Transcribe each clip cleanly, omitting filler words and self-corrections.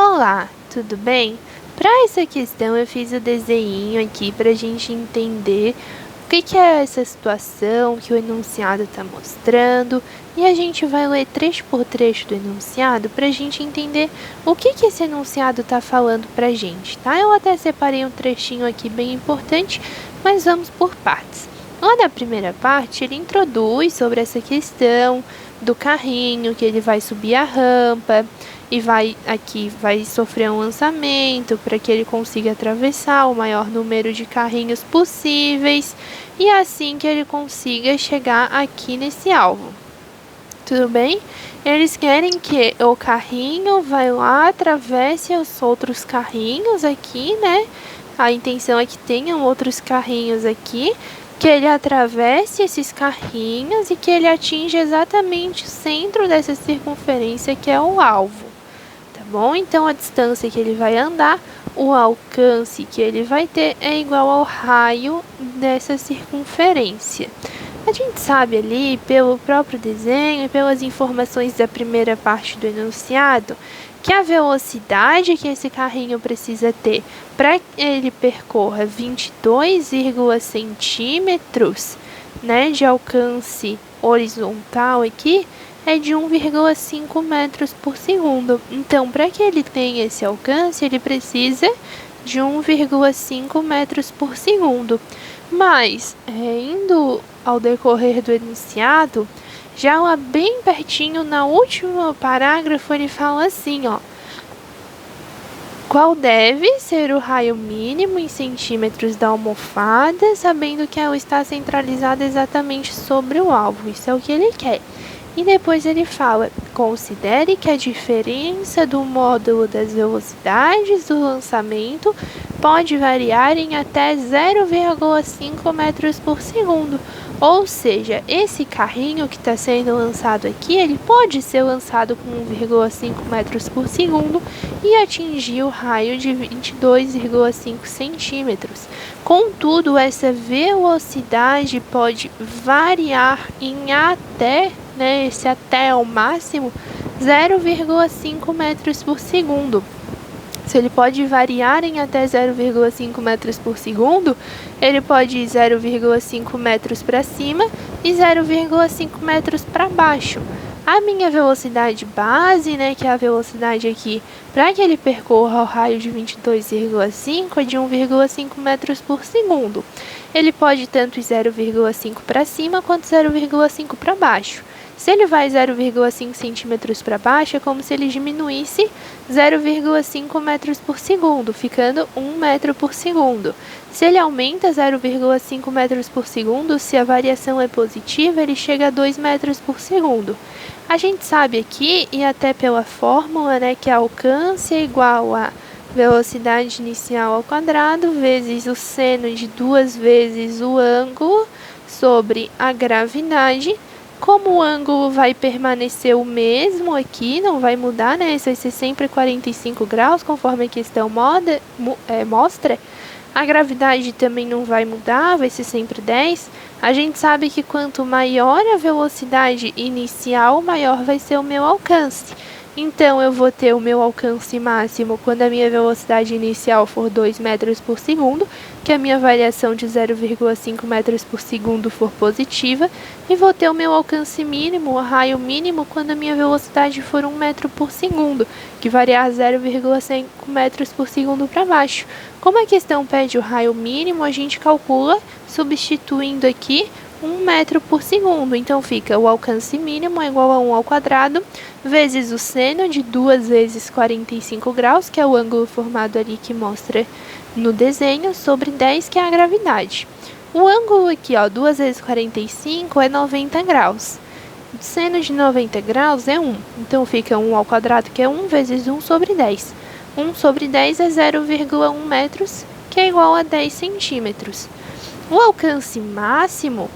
Olá, tudo bem? Para essa questão eu fiz o desenho aqui para a gente entender o que é essa situação que o enunciado está mostrando e a gente vai ler trecho por trecho do enunciado para a gente entender o que esse enunciado está falando para a gente, tá? Eu até separei um trechinho aqui bem importante, mas vamos por partes. Lá na primeira parte ele introduz sobre essa questão do carrinho, que ele vai subir a rampa e vai sofrer um lançamento para que ele consiga atravessar o maior número de carrinhos possíveis e assim que ele consiga chegar aqui nesse alvo. Tudo bem? Eles querem que o carrinho vai lá, atravesse os outros carrinhos aqui, né? A intenção é que tenham outros carrinhos aqui, que ele atravesse esses carrinhos e que ele atinja exatamente o centro dessa circunferência que é o alvo, tá bom? Então a distância que ele vai andar, o alcance que ele vai ter é igual ao raio dessa circunferência. A gente sabe ali, pelo próprio desenho e pelas informações da primeira parte do enunciado, que a velocidade que esse carrinho precisa ter para que ele percorra 22, centímetros, né, de alcance horizontal aqui, é de 1,5 metros por segundo. Então, para que ele tenha esse alcance, ele precisa de 1,5 metros por segundo. Mas, indo ao decorrer do enunciado, já lá bem pertinho, na última parágrafo, ele fala assim, ó. Qual deve ser o raio mínimo em centímetros da almofada, sabendo que ela está centralizada exatamente sobre o alvo. Isso é o que ele quer. E depois ele fala, considere que a diferença do módulo das velocidades do lançamento pode variar em até 0,5 metros por segundo. Ou seja, esse carrinho que está sendo lançado aqui, ele pode ser lançado com 1,5 metros por segundo e atingir o raio de 22,5 centímetros. Contudo, essa velocidade pode variar em até, esse até é o máximo, 0,5 metros por segundo. Se ele pode variar em até 0,5 metros por segundo, ele pode ir 0,5 metros para cima e 0,5 metros para baixo. A minha velocidade base, que é a velocidade aqui, para que ele percorra o raio de 22,5 é de 1,5 metros por segundo. Ele pode tanto ir 0,5 para cima quanto 0,5 para baixo. Se ele vai 0,5 centímetros para baixo, é como se ele diminuísse 0,5 metros por segundo, ficando 1 metro por segundo. Se ele aumenta 0,5 metros por segundo, se a variação é positiva, ele chega a 2 metros por segundo. A gente sabe aqui, e até pela fórmula, que alcance é igual a velocidade inicial ao quadrado, vezes o seno de 2 vezes o ângulo sobre a gravidade. Como o ângulo vai permanecer o mesmo aqui, não vai mudar, isso vai ser sempre 45 graus, conforme a questão mostra, a gravidade também não vai mudar, vai ser sempre 10. A gente sabe que quanto maior a velocidade inicial, maior vai ser o meu alcance. Então, eu vou ter o meu alcance máximo quando a minha velocidade inicial for 2 metros por segundo, que a minha variação de 0,5 metros por segundo for positiva, e vou ter o meu alcance mínimo, o raio mínimo, quando a minha velocidade for 1 metro por segundo, que variar 0,5 metros por segundo para baixo. Como a questão pede o raio mínimo, a gente calcula substituindo aqui 1 metro por segundo. Então, fica o alcance mínimo é igual a 1 ao quadrado, vezes o seno de 2 vezes 45 graus, que é o ângulo formado ali que mostra no desenho, sobre 10, que é a gravidade. O ângulo aqui, 2 vezes 45 é 90 graus. O seno de 90 graus é 1. Então, fica 1 ao quadrado, que é 1, vezes 1 sobre 10. 1 sobre 10 é 0,1 metros, que é igual a 10 centímetros. O alcance máximo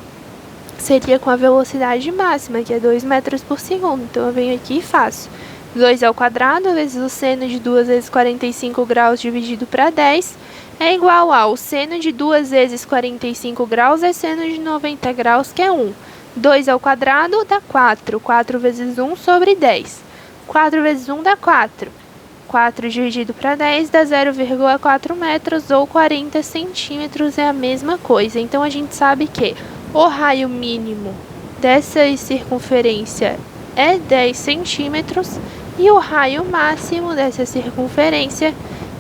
seria com a velocidade máxima, que é 2 metros por segundo. Então, eu venho aqui e faço 2 ao quadrado vezes o seno de 2 vezes 45 graus dividido para 10 é igual ao seno de 2 vezes 45 graus é seno de 90 graus, que é 1. 2 ao quadrado dá 4. 4 vezes 1 sobre 10. 4 vezes 1 dá 4. 4 dividido para 10 dá 0,4 metros ou 40 centímetros, é a mesma coisa. Então, a gente sabe que o raio mínimo dessa circunferência é 10 centímetros e o raio máximo dessa circunferência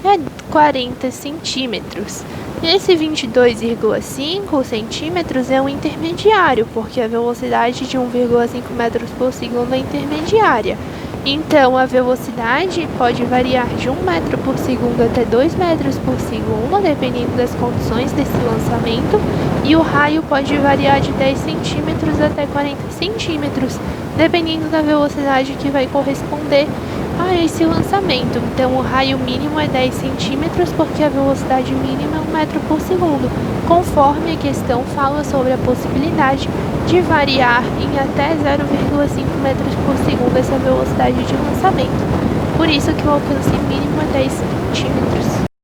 é 40 centímetros. Esse 22,5 centímetros é um intermediário, porque a velocidade de 1,5 metros por segundo é intermediária. Então, a velocidade pode variar de 1 metro por segundo até 2 metros por segundo, dependendo das condições desse lançamento, e o raio pode variar de 10 centímetros até 40 centímetros, dependendo da velocidade que vai corresponder a esse lançamento. Então, o raio mínimo é 10 centímetros, porque a velocidade mínima é 1 metro por segundo, conforme a questão fala sobre a possibilidade de variar em até 0,5 metros por segundo essa velocidade de lançamento. Por isso que o alcance mínimo é 10